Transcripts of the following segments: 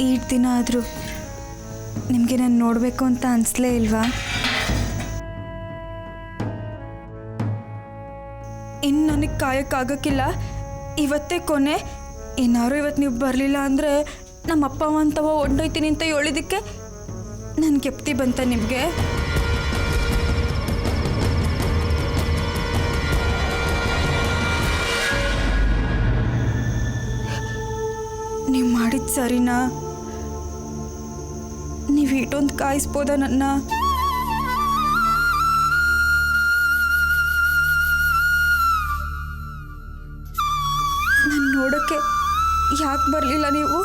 ಈಟ್ ದಿನ ಆದರೂ ನಿಮಗೆ ನಾನು ನೋಡಬೇಕು ಅಂತ ಅನಿಸ್ಲೇ ಇಲ್ವಾ? ಇನ್ನು ನನಗೆ ಕಾಯೋಕ್ಕಾಗಕ್ಕಿಲ್ಲ, ಇವತ್ತೇ ಕೊನೆ. ಏನಾದ್ರು ಇವತ್ತು ನೀವು ಬರಲಿಲ್ಲ ಅಂದರೆ ನಮ್ಮ ಅಪ್ಪ ಅಂತವ ಹೊಂಟೋಯ್ತೀನಿ ಅಂತ ಹೇಳಿದ್ದಕ್ಕೆ ನನ್ನ ಕೆಪ್ತಿ ಬಂತ ನಿಮಗೆ? ನೀವು ಮಾಡಿದ ಸರಿನಾ? ನೀವು ಇಟ್ಟೊಂದು ಕಾಯಿಸ್ಬೋದ ನನ್ನ? ನಾನು ನೋಡೋಕ್ಕೆ ಯಾಕೆ ಬರಲಿಲ್ಲ ನೀವು?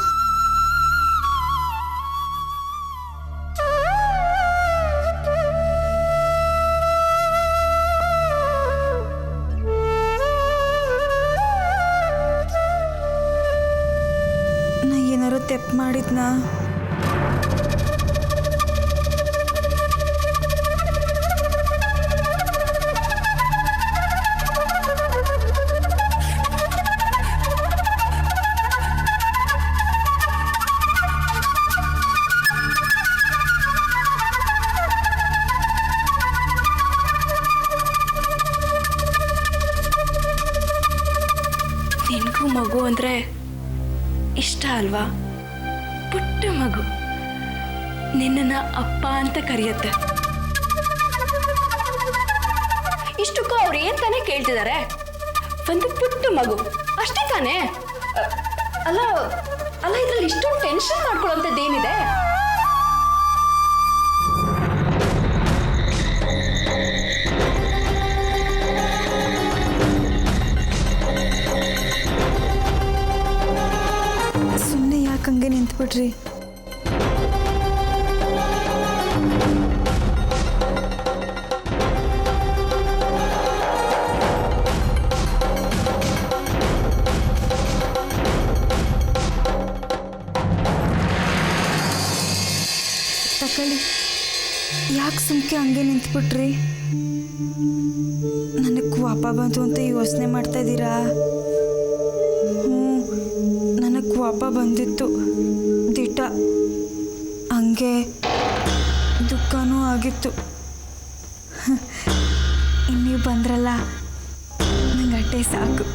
ನಾ ಏನಾರು ತೆಪ್ಪು ಮಾಡಿದ್ನಾ? ನಿನಗೂ ಮಗು ಅಂದರೆ ಇಷ್ಟ ಅಲ್ವಾ? ಪುಟ್ಟ ಮಗು ನಿನ್ನನ್ನು ಅಪ್ಪ ಅಂತ ಕರೆಯುತ್ತೆ. ಇಷ್ಟಕ್ಕೂ ಅವ್ರು ಏನು ತಾನೇ ಕೇಳ್ತಿದ್ದಾರೆ? ಒಂದು ಪುಟ್ಟ ಮಗು ಅಷ್ಟೇ ತಾನೇ? ಅಲ್ಲ ಅಲ್ಲ, ಇದರಲ್ಲಿ ಇಷ್ಟೊಂದು ಟೆನ್ಷನ್ ಮಾಡ್ಕೊಳ್ಳೋಂಥದ್ದೇನಿದೆ? ಸುಮ್ಮನೆ ಯಾಕೆ ಹಂಗೆ ನಿಂತ್ಬಿಟ್ರಿ? ತಕೊಳ್ಳಿ, ಯಾಕೆ ಸುಮ್ಕೆ ಹಂಗೆ ನಿಂತ್ಬಿಟ್ರಿ? ನನಗೆ ಕೋಪ ಬಂತು ಅಂತ ಯೋಚನೆ ಮಾಡ್ತಾ ಇದ್ದೀರಾ? ನನಗೆ ಕೋಪ ಬಂದಿತ್ತು ದಿಟ, ಹಂಗೆ ದುಃಖನೂ ಆಗಿತ್ತು. ಇನ್ನೀವು ಬಂದ್ರಲ್ಲ, ನಂಗೆ ಅಟ್ಟೆ ಸಾಕು,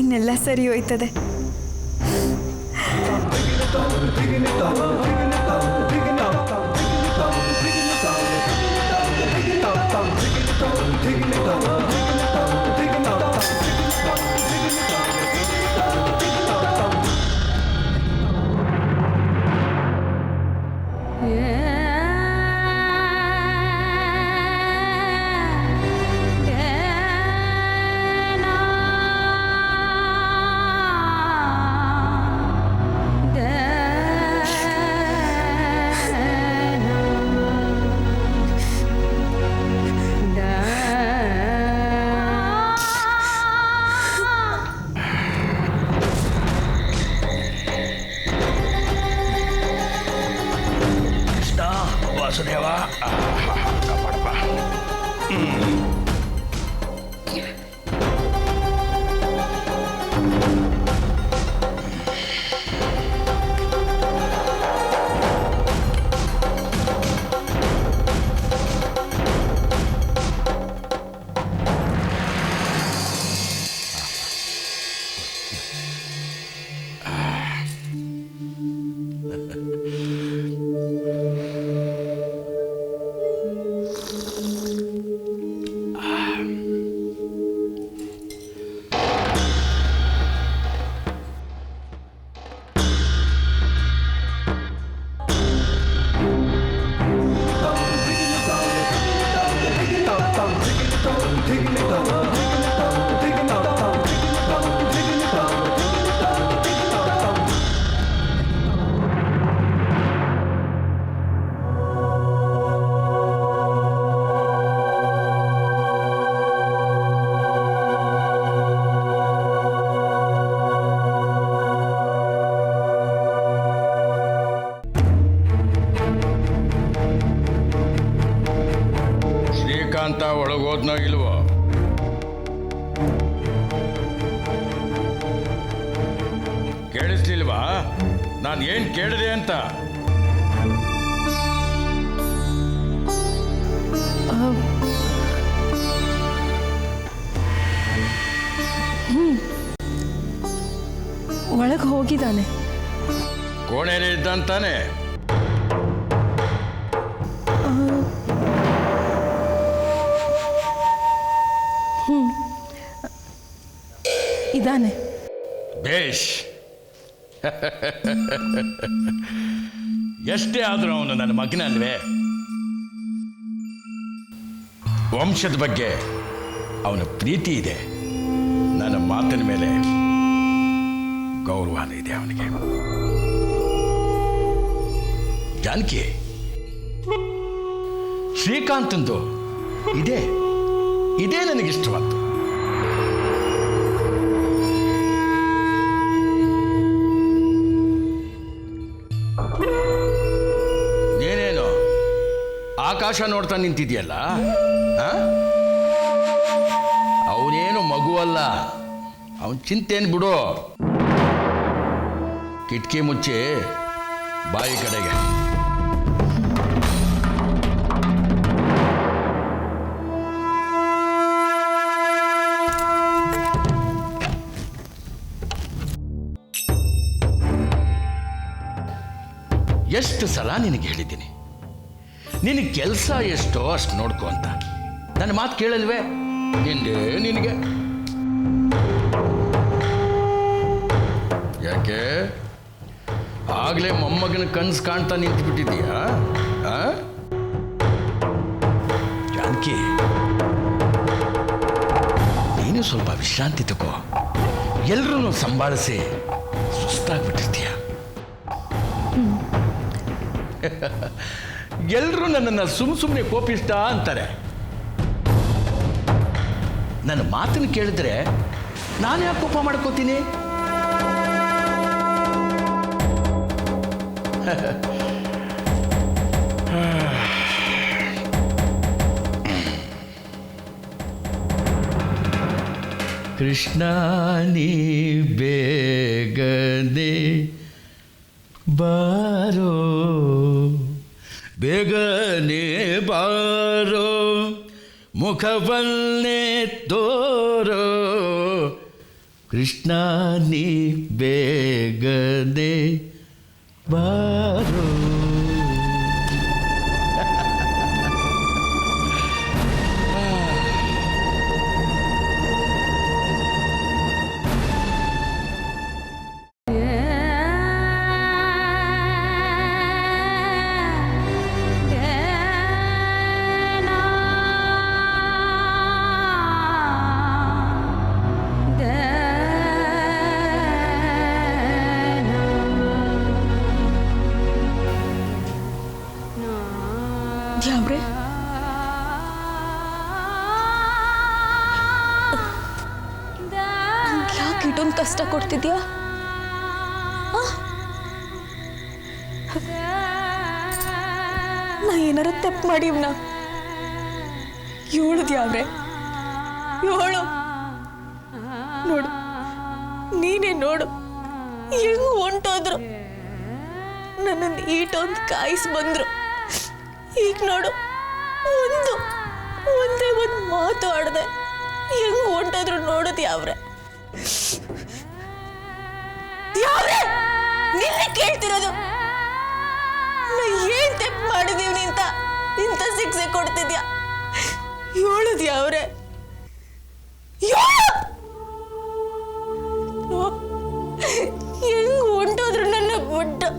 ಇನ್ನೆಲ್ಲ ಸರಿ ಹೋಯ್ತದೆ. ವಾಸುದೇವ, ಕಾಪಾಡಪ್ಪ. ಅಂತ ಒಳಗೋದ್ನೋ ಇಲ್ವೋ? ಕೇಳಿಸ್ಲಿಲ್ವಾ? ನಾನು ಏನು ಕೇಳಿದೆ ಅಂತ. ಒಳಗೆ ಹೋಗಿದ್ದಾನೆ. ಕೋಣೆಯಲ್ಲಿ ಇದ್ದಂತಾನೆ. ಇದ್ದಾನೆ. ಬೇಷ್. ಎಷ್ಟೇ ಆದರೂ ಅವನು ನನ್ನ ಮಗನಲ್ವೇ. ವಂಶದ ಬಗ್ಗೆ ಅವನ ಪ್ರೀತಿ ಇದೆ, ನನ್ನ ಮಾತಿನ ಮೇಲೆ ಗೌರವ ಇದೆ ಅವನಿಗೆ. ಜಾನಕಿ, ಶ್ರೀಕಾಂತಂದು ಇದೇ ನನಗಿಷ್ಟವಾದ್ದು. ನೀನೇನು ಆಕಾಶ ನೋಡ್ತಾ ನಿಂತಿದ್ಯಲ್ಲ, ಅವನೇನು ಮಗು ಅಲ್ಲ, ಅವನ ಚಿಂತೇನು ಬಿಡು. ಕಿಟಕಿ ಮುಚ್ಚಿ ಬಾಯಿ ಕಡೆಗೆ. ಎಷ್ಟು ಸಲ ನಿನಗೆ ಹೇಳಿದ್ದೀನಿ, ನಿನಗೆ ಕೆಲಸ ಎಷ್ಟೋ ಅಷ್ಟು ನೋಡ್ಕೊ ಅಂತ. ನನ್ನ ಮಾತು ಕೇಳಲ್ವೇ? ನಿನಗೆ ಯಾಕೆ ಆಗ್ಲೇ ಮೊಮ್ಮಗನ ಕನಸು ಕಾಣ್ತಾ ನಿಂತು ಬಿಟ್ಟಿದೀಯಾ? ಜಾನಕಿ, ನೀನು ಸ್ವಲ್ಪ ವಿಶ್ರಾಂತಿ ತಗೋ. ಎಲ್ಲರೂ ಸಂಭಾಳಿಸಿ ಸುಸ್ತಾಗ್ಬಿಟ್ಟಿರ್ತೀಯ. ಎಲ್ಲರೂ ನನ್ನನ್ನು ಸುಮ್ಮನೆ ಕೋಪಿಸ್ತಾ ಅಂತಾರೆ. ನನ್ನ ಮಾತನ್ನು ಕೇಳಿದ್ರೆ ನಾನು ಯಾಕೆ ಕೋಪ ಮಾಡ್ಕೋತೀನಿ? ಕೃಷ್ಣ ನೀ ಬೇಗನೆ ಬಾರೋ, ಬೇಗನೆ ಬಾರೋ, ಮುಖವನ್ನೇ ತೋರೋ. ಕೃಷ್ಣ ನೀ ಬೇಗನೆ ಬಾರೋ. ದ್ಯಾವ್ರೆ, ಯಾಕೆ ಇಷ್ಟೊಂದು ಕಷ್ಟ ಕೊಡ್ತಿದ್ಯಾ? ನಾ ಏನಾರ ತಪ್ಪು ಮಾಡಿವ್ನ? ಹೇಳು ದ್ಯಾವ್ರೆ, ಹೇಳು. ನೋಡು, ನೀನೇ ನೋಡು, ಹೆಂಗ್ ಹೊಂಟೋದ್ರು. ನನ್ನನ್ನು ಈಟೊಂದು ಕಾಯಿಸಿ ಬಂದ್ರು. ಈಗ ನೋಡು, ಒಂದೇ ಒಂದು ಮಾತು ಆಡದೆ ಹೆಂಗ್ ಹೊಂಟೋದ್ರು. ನೋಡೋದು ಯಾವ್ರೆ ನಿನ್ನೆ ಕೇಳ್ತಿರೋದು, ನಾ ಏನ್ ತಪ್ಪು ಮಾಡಿದೀವಿ ಇಂಥ ಶಿಕ್ಷೆ ಕೊಡ್ತಿದ್ಯಾ? ಹೇಳೋದು ಯಾವ್ರೆ? ಹೆಂಗ್ ಹೊಂಟೋದ್ರು ನನ್ನ ಬಿಟ್ಟು.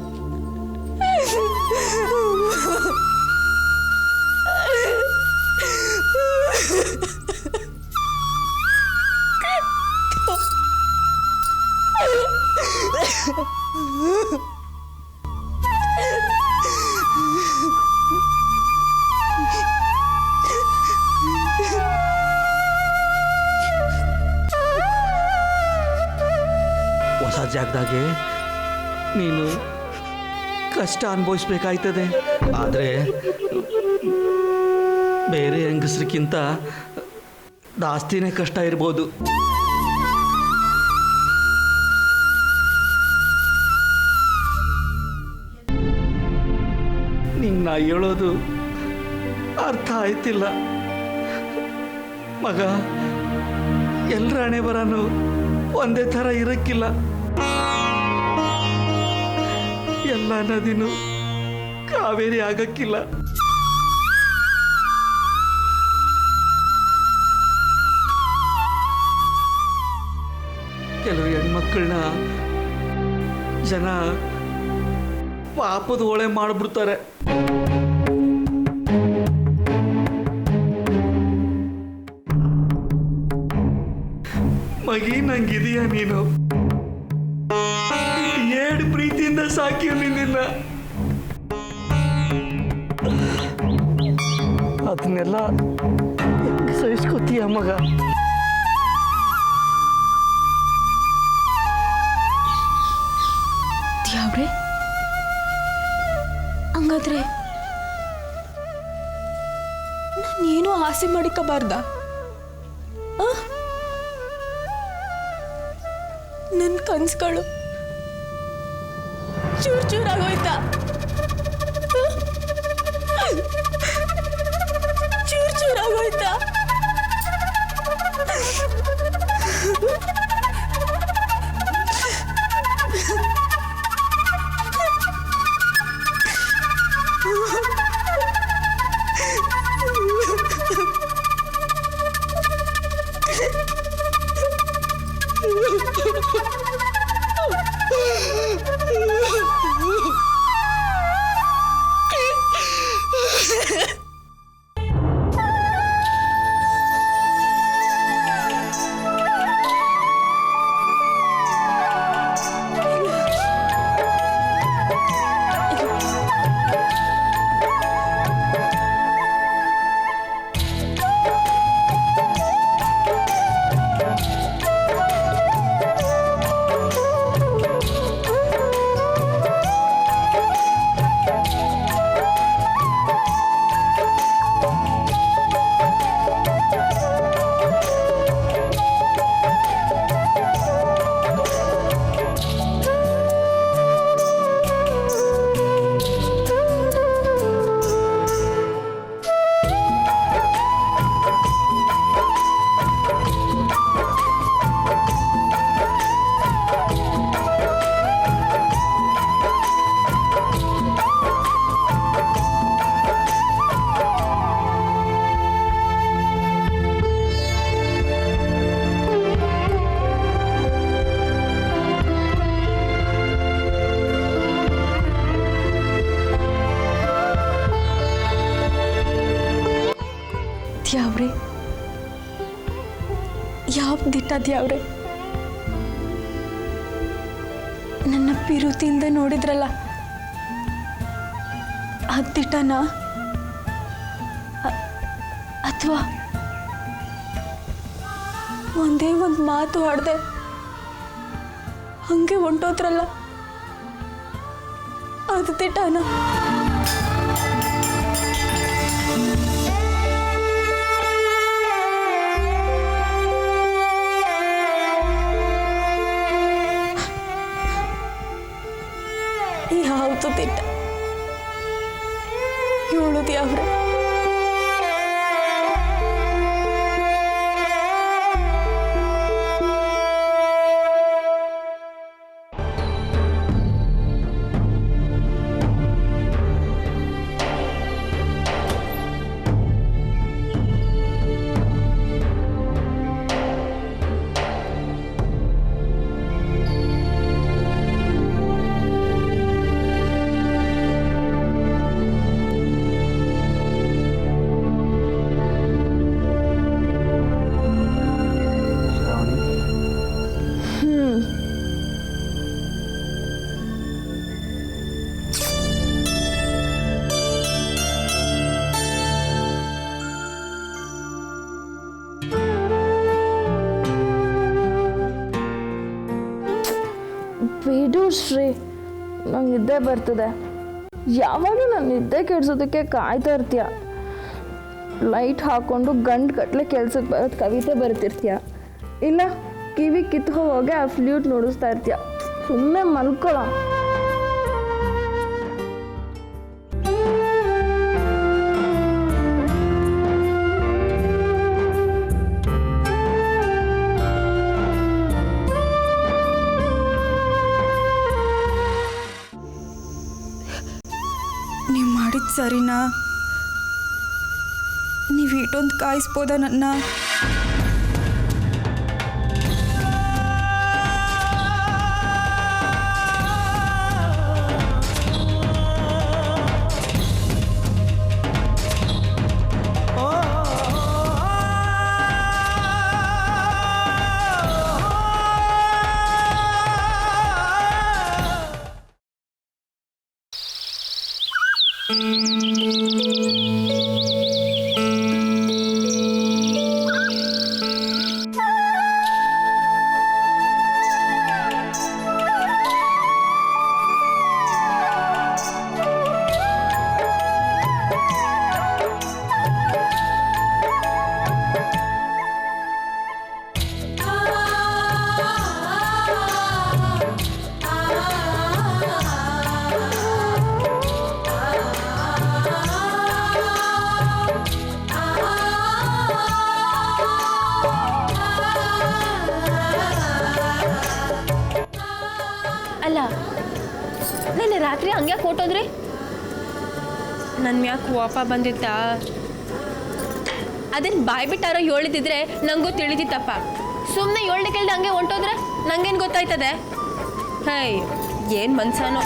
ಹೊಸ ಜಾಗದಾಗೆ ನೀನು ಕಷ್ಟ ಅನುಭವಿಸ್ಬೇಕಾಯ್ತದೆ. ಆದರೆ ಬೇರೆ ಹೆಂಗಸ್ರಿಗಿಂತ ಜಾಸ್ತಿನೇ ಕಷ್ಟ ಇರ್ಬೋದು. ನಾ ಹೇಳೋದು ಅರ್ಥ ಆಯ್ತಿಲ್ಲ ಮಗ. ಎಲ್ಲರ ಹಣೆ ಬರನು ಒಂದೇ ಥರ ಇರಕ್ಕಿಲ್ಲ. ಎಲ್ಲ ನದಿನೂ ಕಾವೇರಿ ಆಗಕ್ಕಿಲ್ಲ. ಕೆಲವು ಹೆಣ್ಮಕ್ಕಳನ್ನ ಜನ ಪಾಪದ ಒಳೆ ಮಾಡಿಬಿಡ್ತಾರೆ. ಮಗಿ, ನಂಗಿದೀಯ ನೀನು. ಏಡ್ ಪ್ರೀತಿಯಿಂದ ಸಾಕಿ ನಿನ್ನ. ಅದನ್ನೆಲ್ಲ ಸಹಿಸ್ಕೊತೀಯ ಮಗ. ದ್ಯಾವ್ರೆ, ಹಂಗಾದ್ರೆ ನಾನೇನು ಆಸೆ ಮಾಡಿಕಬಾರ್ದ? ನನ್ನ ಕನ್ಸುಗಳು ಚೂರ್ ಚೂರಾಗೋಯ್ತಾ? ಚೂರ್ ಚೂರಾಗೋಯ್ತಾ? ದ್ಯಾವ್ರೆ, ಯಾವ ದಿಟ್ಟ ದ್ಯಾವ್ರೆ, ನನ್ನ ಪಿರುತಿಯಿಂದ ನೋಡಿದ್ರಲ್ಲ, ಆ ದಿಟ್ಟನ ಅಥವಾ ಒಂದೇ ಒಂದು ಮಾತು ಆಡ್ದೆ ಹಂಗೆ ಹೊಂಟೋದ್ರಲ್ಲ, ಅದು ದಿಟ್ಟನ? ಯಾವುದು ದಿಟ್ಟ? ಹೇಳು ದ್ಯಾವ್ರೆ. ಬಿಡು ಶ್ರೀ, ನಂಗೆ ನಿದ್ದೆ ಬರ್ತದೆ. ಯಾವಾಗಲೂ ನಾನು ನಿದ್ದೆ ಕೆಡ್ಸೋದಕ್ಕೆ ಕಾಯ್ತಾ ಇರ್ತೀಯ. ಲೈಟ್ ಹಾಕ್ಕೊಂಡು ಗಂಟು ಗಟ್ಟಲೆ ಕೆಲ್ಸಕ್ಕೆ ಬರೋದು ಕವಿತೆ ಬರ್ತಿರ್ತೀಯ, ಇಲ್ಲ ಕಿವಿ ಕಿತ್ಕೊ ಹೋಗಿ ಆ ಫ್ಲ್ಯೂಟ್ ನುಡಿಸ್ತಾ ಇರ್ತೀಯ. ಸುಮ್ಮನೆ ಮಲ್ಕೊಳ್ಳೋ. ಸರಿನಾ? ನೀವು ಇಷ್ಟೊಂದು ಕಾಯಿಸ್ಬೋದ ನನ್ನ? ಅಲ್ಲ, ನಿನ್ನೆ ರಾತ್ರಿ ಹಂಗ್ಯಾಕೆ ಹೊಟ್ಟೋದ್ರಿ? ನನ್ನ ಮ್ಯಾಕೆ ಕೋಪ ಬಂದಿತ್ತಾ? ಅದನ್ನು ಬಾಯ್ ಬಿಟ್ಟಾರೋ ಹೇಳಿದಿದ್ರೆ ನನಗೂ ತಿಳಿದಿತ್ತಪ್ಪ. ಸುಮ್ಮನೆ ಏಳನೇ ಕೇಳ್ದೆ ಹಂಗೆ ಹೊಂಟೋದ್ರೆ ನಂಗೇನು ಗೊತ್ತಾಯ್ತದೆ? ಹೈ, ಏನು ಮನ್ಸಾನೋ.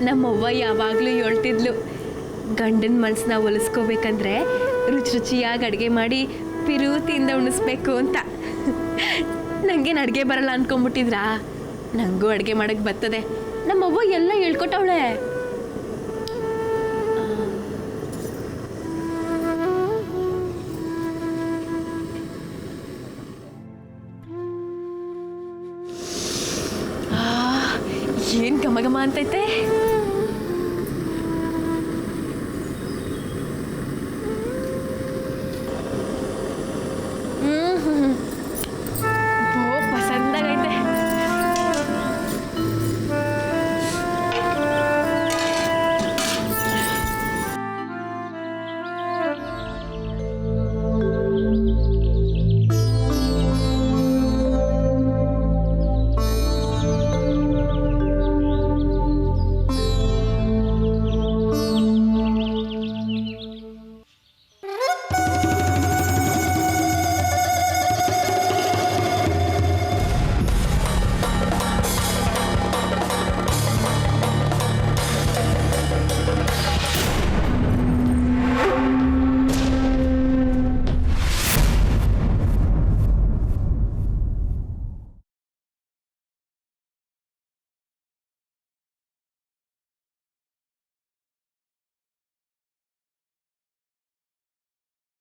ನಮ್ಮವ್ವ ಯಾವಾಗಲೂ ಹೇಳ್ತಿದ್ಲು, ಗಂಡನ ಮನಸ್ಸನ್ನ ಒಲಿಸ್ಕೋಬೇಕಂದ್ರೆ ರುಚಿ ರುಚಿಯಾಗಿ ಅಡುಗೆ ಮಾಡಿ ಪಿರುತಿಯಿಂದ ಉಣಿಸ್ಬೇಕು ಅಂತ. ನನಗೇನು ಅಡುಗೆ ಬರಲ್ಲ ಅಂದ್ಕೊಂಬಿಟ್ಟಿದ್ರಾ? ನನಗೂ ಅಡುಗೆ ಮಾಡೋಕ್ಕೆ ಬರ್ತದೆ. ನಮ್ಮವ್ವ ಎಲ್ಲ ಹೇಳ್ಕೊಟ್ಟವಳೆ. ಏನು ಘಮ ಘಮ ಅಂತೈತೆ.